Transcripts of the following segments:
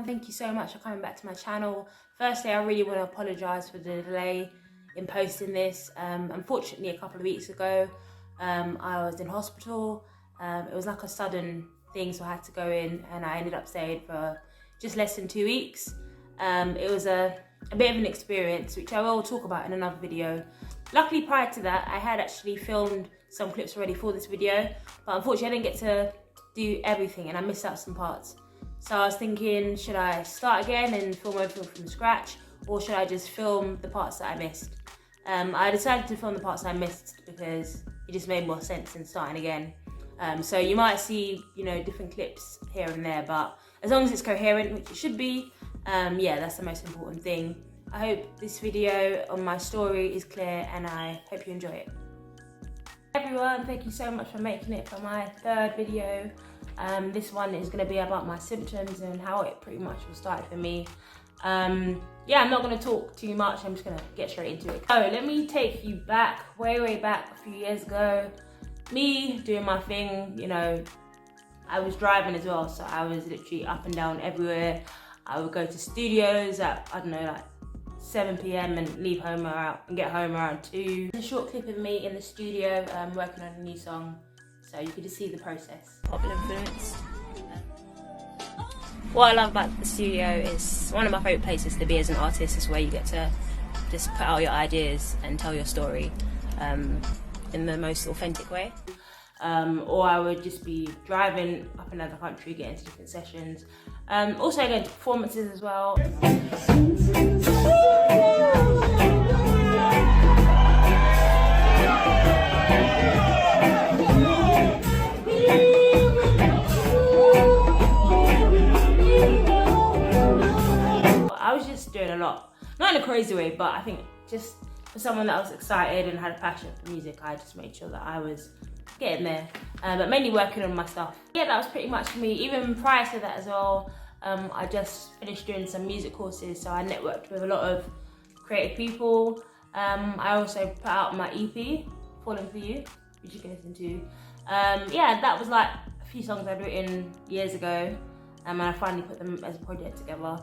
thank you so much for coming back to my channel. Firstly, I really want to apologise for the delay in posting this. Unfortunately, a couple of weeks ago, I was in hospital. It was like a sudden thing, so I had to go in, and I ended up staying for just less than 2 weeks. It was a bit of an experience, which I will talk about in another video. Luckily, prior to that, I had actually filmed some clips already for this video, but unfortunately I didn't get to do everything and I missed out some parts. So I was thinking, should I start again and film everything from scratch, or should I just film the parts that I missed? I decided to film the parts I missed because it just made more sense than starting again. So you might see, different clips here and there, but as long as it's coherent, which it should be, yeah, that's the most important thing. I hope this video on my story is clear and I hope you enjoy it. Everyone, thank you so much for making it for my third video. This one is going to be about my symptoms and how it pretty much all started for me. Yeah, I'm not going to talk too much, I'm just going to get straight into it. So let me take you back, way back a few years ago. Me doing my thing, I was driving as well, so I was literally up and down everywhere. I would go to studios at, I don't know, like 7 PM and leave home and get home around 2. There's a short clip of me in the studio working on a new song, so you could just see the process. Popular influence. What I love about the studio is one of my favourite places to be as an artist. Is where you get to just put out your ideas and tell your story in the most authentic way. Or I would just be driving up and down the country, getting to different sessions. Also going to performances as well. I was just doing a lot, not in a crazy way, but I think just for someone that was excited and had a passion for music, I just made sure that I was getting there, but mainly working on my stuff. Yeah, that was pretty much for me. Even prior to that as well, I just finished doing some music courses, so I networked with a lot of creative people. I also put out my EP, Falling For You, which you can listen to. Yeah, that was like a few songs I'd written years ago, and I finally put them as a project together.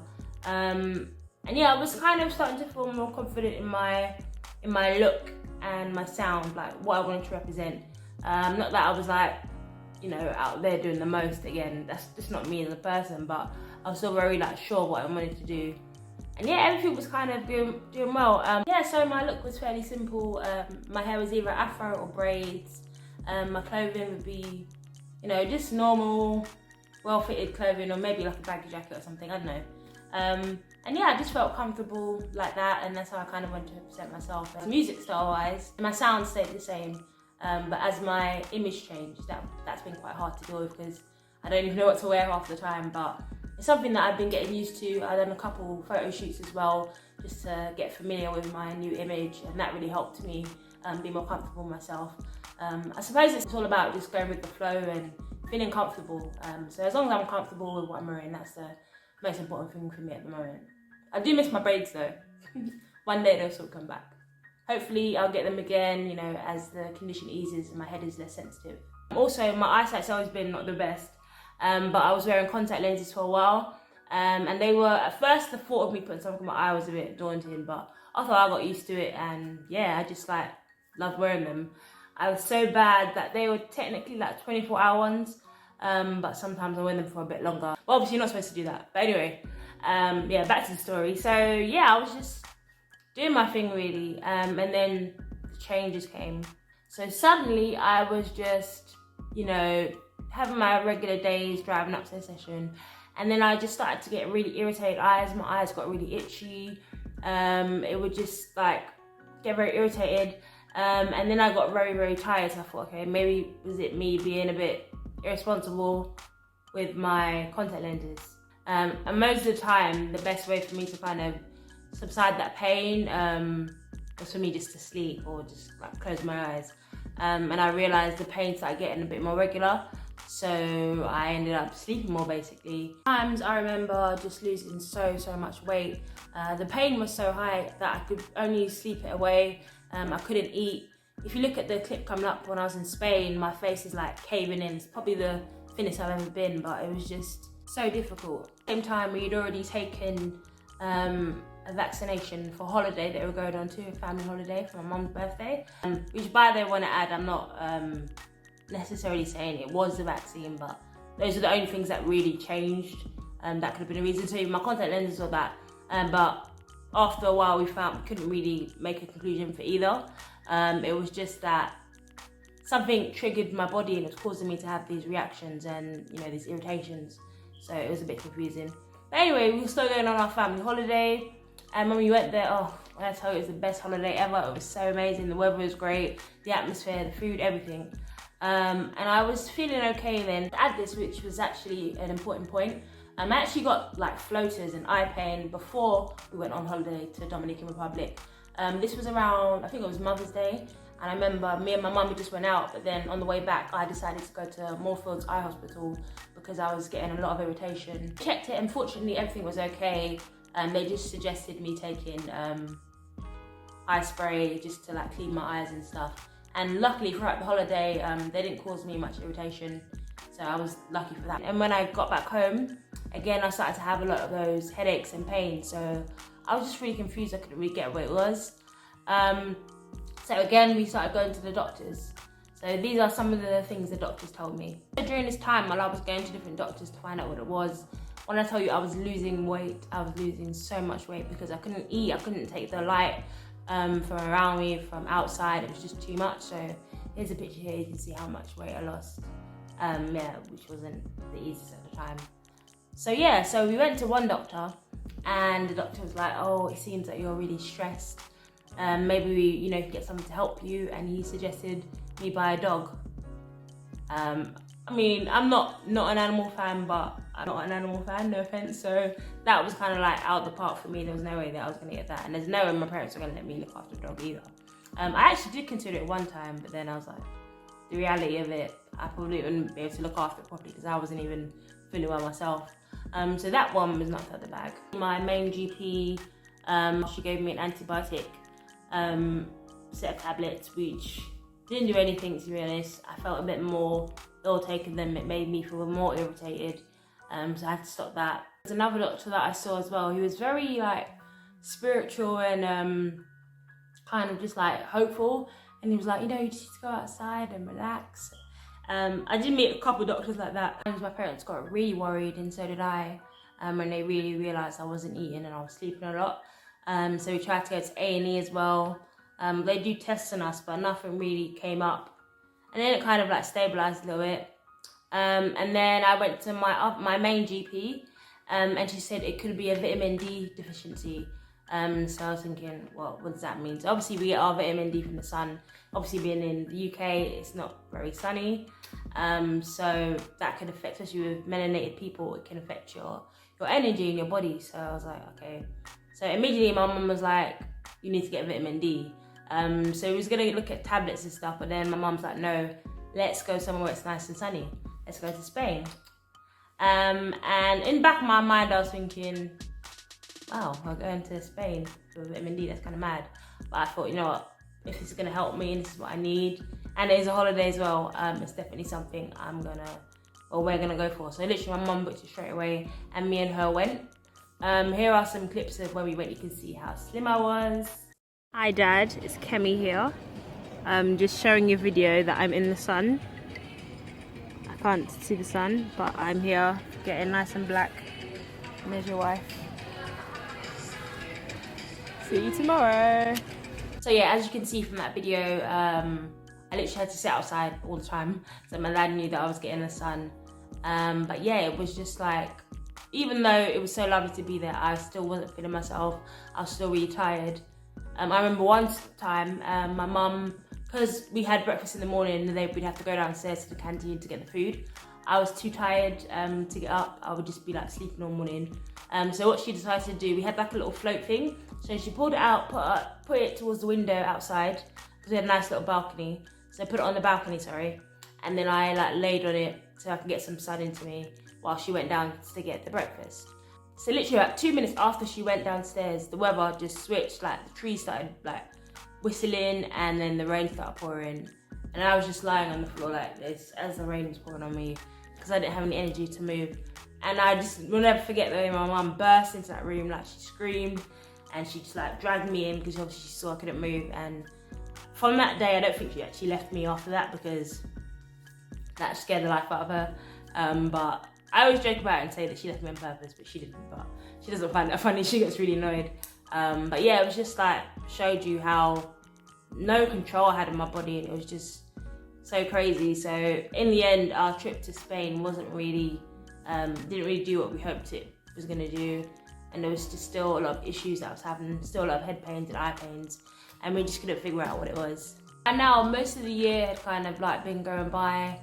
And yeah, I was kind of starting to feel more confident in my look and my sound, like what I wanted to represent. Not that I was like, out there doing the most. Again, that's just not me as a person, but I was still very sure what I wanted to do. And yeah, everything was kind of doing well. Yeah, so my look was fairly simple. My hair was either afro or braids. My clothing would be, just normal, well-fitted clothing, or maybe like a baggy jacket or something, I don't know. And yeah, I just felt comfortable like that, and that's how I kind of wanted to present myself. Music style-wise, my sound stayed the same. But as my image changed, that's been quite hard to deal with because I don't even know what to wear half the time, but it's something that I've been getting used to. I've done a couple photo shoots as well, just to get familiar with my new image, and that really helped me be more comfortable with myself. I suppose it's all about just going with the flow and feeling comfortable. So as long as I'm comfortable with what I'm wearing, that's the most important thing for me at the moment. I do miss my braids though. One day they'll sort of come back. Hopefully I'll get them again, as the condition eases and my head is less sensitive. Also, my eyesight's always been not the best, but I was wearing contact lenses for a while, and they were, at first the thought of me putting something in my eye was a bit daunting, but after I got used to it, and yeah, I just loved wearing them. I was so bad that they were technically 24-hour ones, but sometimes I wear them for a bit longer. Well, obviously you're not supposed to do that, but anyway, yeah, back to the story. So yeah, I was just doing my thing really, and then the changes came. So suddenly I was just, having my regular days, driving up to a session, and then I just started to get really irritated eyes. My eyes got really itchy. It would just get very irritated, and then I got very tired. So I thought, okay, maybe was it me being a bit irresponsible with my contact lenses? And most of the time, the best way for me to kind of subside that pain was for me just to sleep or just close my eyes. And I realised the pain started getting a bit more regular, so I ended up sleeping more basically. Times I remember just losing so much weight. The pain was so high that I could only sleep it away. I couldn't eat. If you look at the clip coming up when I was in Spain, my face is caving in. It's probably the thinnest I've ever been, but it was just So difficult. Same time, we'd already taken a vaccination for holiday that we were going on to, a family holiday for my mum's birthday. Which, by the way, I want to add, I'm not necessarily saying it was the vaccine, but those are the only things that really changed. That could have been a reason. So my contact lenses or that. But after a while, we found we couldn't really make a conclusion for either. It was just that something triggered my body and it was causing me to have these reactions and, you know, these irritations. So it was a bit confusing. But anyway, we were still going on our family holiday. And when we went there, oh, I tell you, it was the best holiday ever. It was so amazing. The weather was great, the atmosphere, the food, everything. And I was feeling okay then. To add this, which was actually an important point, I actually got like floaters and eye pain before we went on holiday to Dominican Republic. This was around, I think it was Mother's Day. And I remember me and my mum, we just went out, but then on the way back, I decided to go to Moorfields Eye Hospital because I was getting a lot of irritation. Checked it, and fortunately everything was okay. They just suggested me taking eye spray just to like clean my eyes and stuff. And luckily throughout the holiday, they didn't cause me much irritation. So I was lucky for that. And when I got back home, again, I started to have a lot of those headaches and pain. So I was just really confused. I couldn't really get what it was. So again, we started going to the doctors. So these are some of the things the doctors told me. During this time, while I was going to different doctors to find out what it was, when I tell you I was losing weight, I was losing so much weight because I couldn't eat, I couldn't take the light from around me, from outside. It was just too much. So here's a picture here, you can see how much weight I lost. Which wasn't the easiest at the time. So yeah, so we went to one doctor and the doctor was like, oh, it seems that you're really stressed. Maybe we, you know, get someone to help you, and he suggested me buy a dog. I mean, I'm not an animal fan, but I'm not an animal fan, no offense. So that was kind of like out of the park for me. There was no way that I was gonna get that, and there's no way my parents were gonna let me look after a dog either. I actually did consider it one time, but then I was like, the reality of it, I probably wouldn't be able to look after it properly because I wasn't even feeling well myself. So that one was knocked out the bag. My main GP, she gave me an antibiotic set of tablets, which didn't do anything, to be honest. I felt a bit more ill-taken than it made me feel more irritated. So I had to stop that. There's another doctor that I saw as well. He was very like spiritual and kind of just like hopeful. And he was like, you know, you just need to go outside and relax. I did meet a couple of doctors like that. And my parents got really worried, and so did I, when they really realised I wasn't eating and I was sleeping a lot. So we tried to go to A&E as well. They do tests on us, but nothing really came up. And then it kind of like stabilised a little bit. And then I went to my main GP, and she said it could be a vitamin D deficiency. So I was thinking, well, what does that mean? So obviously we get our vitamin D from the sun. Obviously being in the UK, it's not very sunny. So that could affect, especially with melanated people, it can affect your energy in your body. So I was like, okay. So immediately my mum was like, you need to get vitamin D. So we was gonna look at tablets and stuff, but then my mum's like, no, let's go somewhere where it's nice and sunny. Let's go to Spain. And in the back of my mind, I was thinking, wow, we're going to Spain for vitamin D, that's kind of mad. But I thought, you know what, if this is going to help me and this is what I need, and it is a holiday as well, it's definitely something we're going to go for. So literally my mum booked it straight away and me and her went. Here are some clips of when we went. You can see how slim I was. Hi Dad, it's Kemi here. Just showing you a video that I'm in the sun. I can't see the sun, but I'm here getting nice and black. And there's your wife. See you tomorrow. So yeah, as you can see from that video, I literally had to sit outside all the time. So my dad knew that I was getting the sun. But yeah, it was just like, even though it was so lovely to be there, I still wasn't feeling myself. I was still really tired. I remember one time, my mum, because we had breakfast in the morning and then we'd have to go downstairs to the canteen to get the food. I was too tired to get up. I would just be like sleeping all morning. So what she decided to do, we had like a little float thing. So she pulled it out, put it towards the window outside, because we had a nice little balcony. So I put it on the balcony, sorry. And then I like laid on it so I could get some sun into me while she went down to get the breakfast. So literally about 2 minutes after she went downstairs, the weather just switched, like the trees started like whistling and then the rain started pouring. And I was just lying on the floor like this as the rain was pouring on me because I didn't have any energy to move. And I just will never forget the way my mum burst into that room, like she screamed, and she just like dragged me in because obviously she saw I couldn't move. And from that day, I don't think she actually left me after that because that scared the life out of her. But I always joke about it and say that she left me on purpose, but she didn't. But she doesn't find that funny. She gets really annoyed. But yeah, it was just like showed you how no control I had in my body, and it was just so crazy. So in the end, our trip to Spain wasn't really, didn't really do what we hoped it was gonna do, and there was just still a lot of issues that I was having, still a lot of head pains and eye pains, and we just couldn't figure out what it was. And now most of the year had kind of like been going by.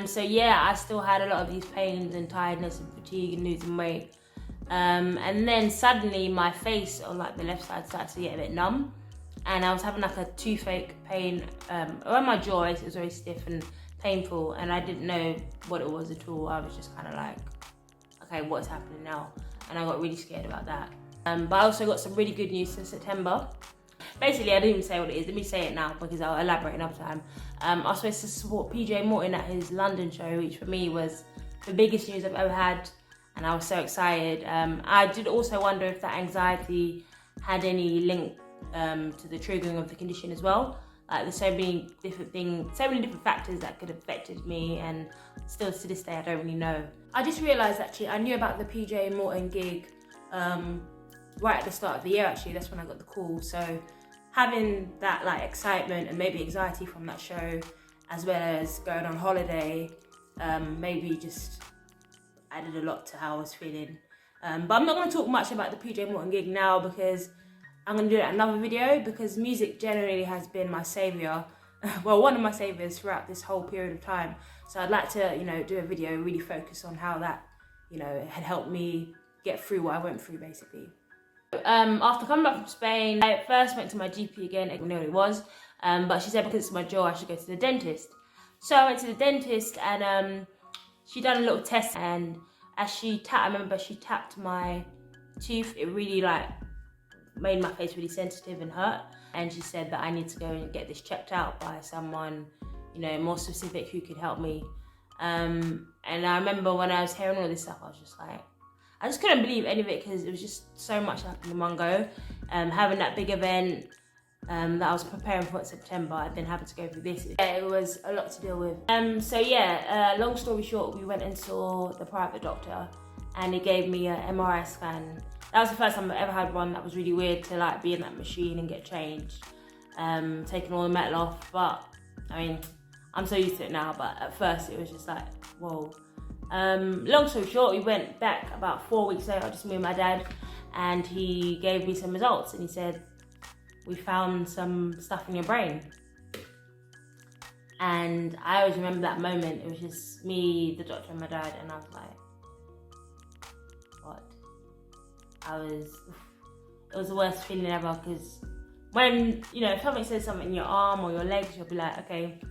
So yeah, I still had a lot of these pains and tiredness and fatigue and losing weight. And then suddenly my face on like the left side started to get a bit numb, and I was having like a toothache pain around my jaw. It was very stiff and painful, and I didn't know what it was at all. I was just kind of like, okay, what's happening now? And I got really scared about that. But I also got some really good news in September. Basically, I didn't even say what it is. Let me say it now because I'll elaborate another time. I was supposed to support PJ Morton at his London show, which for me was the biggest news I've ever had, and I was so excited. I did also wonder if that anxiety had any link to the triggering of the condition as well. Like there's so many different things, so many different factors that could have affected me, and still to this day I don't really know. I just realised actually I knew about the PJ Morton gig right at the start of the year. Actually, that's when I got the call. So having that like excitement and maybe anxiety from that show, as well as going on holiday, maybe just added a lot to how I was feeling. But I'm not going to talk much about the PJ Morton gig now because I'm going to do that in another video, because music generally has been my saviour, well, one of my saviours throughout this whole period of time. So I'd like to, you know, do a video really focus on how that, you know, had helped me get through what I went through basically. After coming back from Spain, I first went to my GP again. I didn't know what it was, but she said because it's my jaw I should go to the dentist. So I went to the dentist, and she done a little test, and as she tapped, I remember she tapped my tooth, it really like made my face really sensitive and hurt, and she said that I need to go and get this checked out by someone, you know, more specific who could help me. And I remember when I was hearing all this stuff, I was just like, I just couldn't believe any of it because it was just so much happening in one go. Having that big event that I was preparing for in September, and then having to go through this. Yeah, it was a lot to deal with. So yeah, long story short, we went and saw the private doctor, and he gave me an MRI scan. That was the first time I've ever had one. That was really weird to like be in that machine and get changed, taking all the metal off. But I mean, I'm so used to it now, but at first it was just like, whoa. Long story short, we went back about 4 weeks later, just me and my dad, and he gave me some results, and he said, we found some stuff in your brain. And I always remember that moment. It was just me, the doctor, and my dad, and I was like, what? It was the worst feeling ever, because when, you know, if somebody says something in your arm or your legs, you'll be like, okay,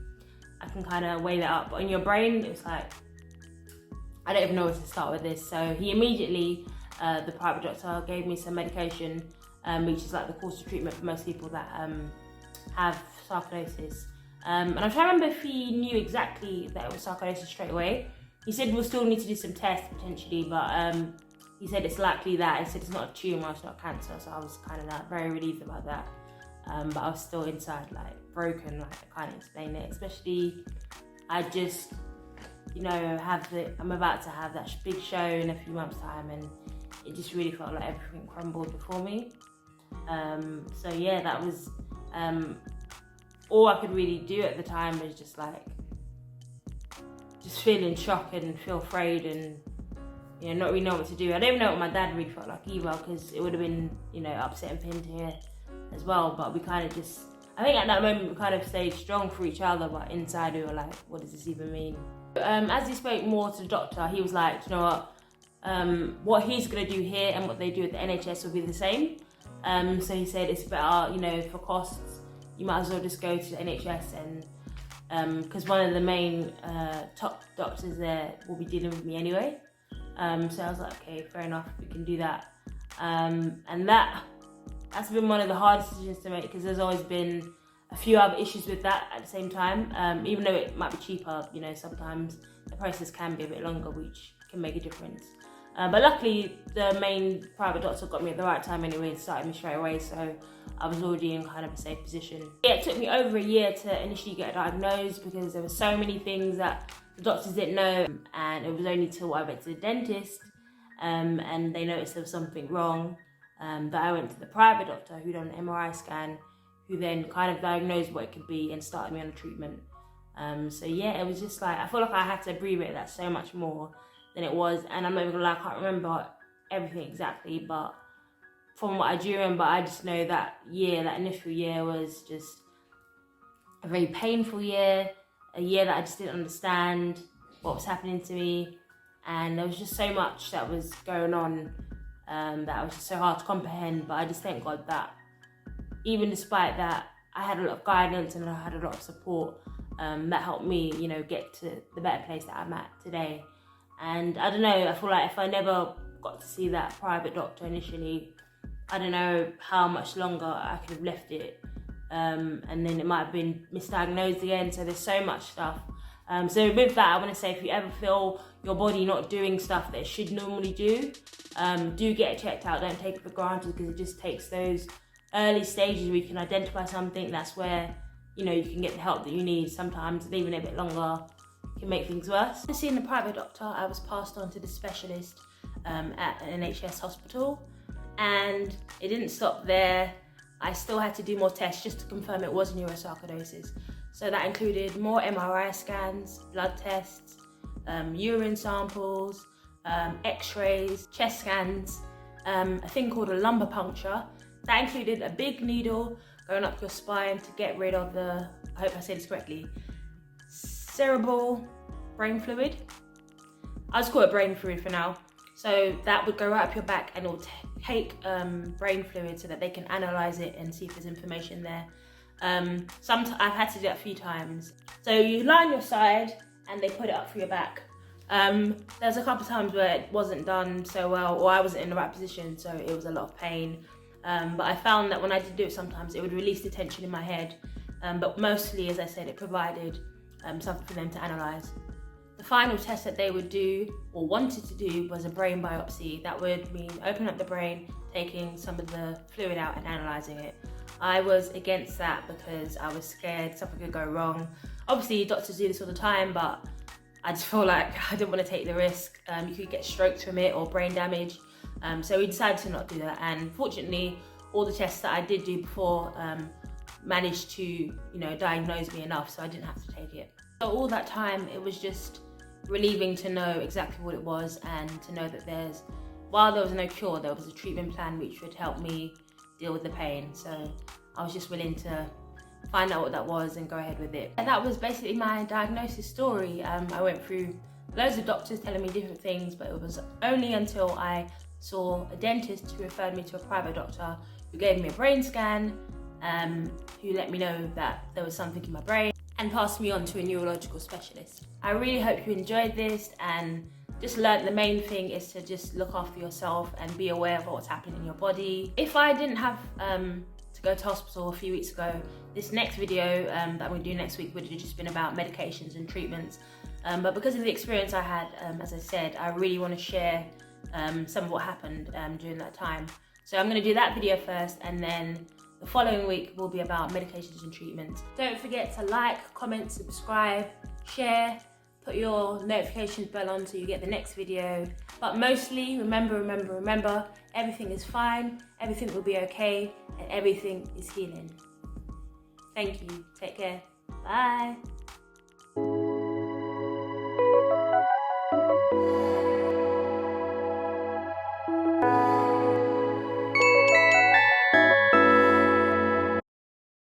I can kind of weigh that up. But in your brain, it was like, I don't even know where to start with this. So he immediately, the private doctor, gave me some medication, which is like the course of treatment for most people that have sarcoidosis. And I'm trying to remember if he knew exactly that it was sarcoidosis straight away. He said we'll still need to do some tests potentially, but he said it's likely that. He said it's not a tumour, it's not cancer, so I was kind of like very relieved about that. But I was still inside like broken, like I can't explain it. Especially, I just, you know, I'm about to have that big show in a few months' time, and it just really felt like everything crumbled before me. So yeah, that was all I could really do at the time was just like, just feel in shock and feel afraid, and you know, not really know what to do. I don't even know what my dad really felt like either, because it would have been, you know, upsetting for him to hear as well. But we kind of just, I think at that moment we kind of stayed strong for each other, but inside we were like, what does this even mean? As he spoke more to the doctor, he was like, you know what he's going to do here and what they do at the NHS will be the same. So he said it's better, you know, for costs, you might as well just go to the NHS, and because one of the main top doctors there will be dealing with me anyway. So I was like, okay, fair enough, we can do that. And that's been one of the hardest decisions to make, because there's always been a few other issues with that at the same time. Even though it might be cheaper, you know, sometimes the process can be a bit longer, which can make a difference. But luckily, the main private doctor got me at the right time anyway and started me straight away, so I was already in kind of a safe position. Yeah, it took me over a year to initially get diagnosed because there were so many things that the doctors didn't know, and it was only till I went to the dentist and they noticed there was something wrong that I went to the private doctor who done an MRI scan, who then kind of diagnosed what it could be and started me on a treatment. So yeah, it was just like, I feel like I had to abbreviate that so much more than it was, and I'm not even gonna lie, I can't remember everything exactly, but from what I do remember, I just know that year, that initial year, was just a very painful year, a year that I just didn't understand what was happening to me, and there was just so much that was going on that was just so hard to comprehend. But I just thank God that even despite that, I had a lot of guidance and I had a lot of support that helped me, you know, get to the better place that I'm at today. And I don't know, I feel like if I never got to see that private doctor initially, I don't know how much longer I could have left it. And then it might have been misdiagnosed again. So there's so much stuff. So with that, I want to say, if you ever feel your body not doing stuff that it should normally do get it checked out. Don't take it for granted, because it just takes those early stages where you can identify something. That's where, you know, you can get the help that you need. Sometimes leaving it a bit longer can make things worse. After seeing the private doctor, I was passed on to the specialist at an NHS hospital, and it didn't stop there. I still had to do more tests just to confirm it was neurosarcoidosis. So that included more MRI scans, blood tests, urine samples, x-rays, chest scans, a thing called a lumbar puncture. That included a big needle going up your spine to get rid of the, I hope I say this correctly, cerebral brain fluid. I'll just call it brain fluid for now. So that would go right up your back, and it will take brain fluid so that they can analyse it and see if there's information there. I've had to do that a few times. So you lie on your side and they put it up for your back. There's a couple of times where it wasn't done so well, or I wasn't in the right position, so it was a lot of pain. But I found that when I did do it, sometimes it would release the tension in my head. But mostly, as I said, it provided something for them to analyse. The final test that they would do, or wanted to do, was a brain biopsy. That would mean opening up the brain, taking some of the fluid out and analysing it. I was against that because I was scared something could go wrong. Obviously, doctors do this all the time, but I just feel like I didn't want to take the risk. You could get strokes from it or brain damage. So we decided to not do that. And fortunately, all the tests that I did do before managed to, you know, diagnose me enough, so I didn't have to take it. So all that time, it was just relieving to know exactly what it was, and to know that while there was no cure, there was a treatment plan which would help me deal with the pain. So I was just willing to find out what that was and go ahead with it. And that was basically my diagnosis story. I went through loads of doctors telling me different things, but it was only until I saw a dentist who referred me to a private doctor who gave me a brain scan, who let me know that there was something in my brain, and passed me on to a neurological specialist. I really hope you enjoyed this and just learned the main thing is to just look after yourself and be aware of what's happening in your body. If I didn't have to go to hospital a few weeks ago, this next video that I'm going to do next week would have just been about medications and treatments. But because of the experience I had, as I said, I really want to share some of what happened during that time. So I'm going to do that video first, and then the following week will be about medications and treatments. Don't forget to like, comment, subscribe, share, put your notifications bell on so you get the next video. But mostly, remember, everything is fine, everything will be okay, and everything is healing. Thank you. Take care. Bye.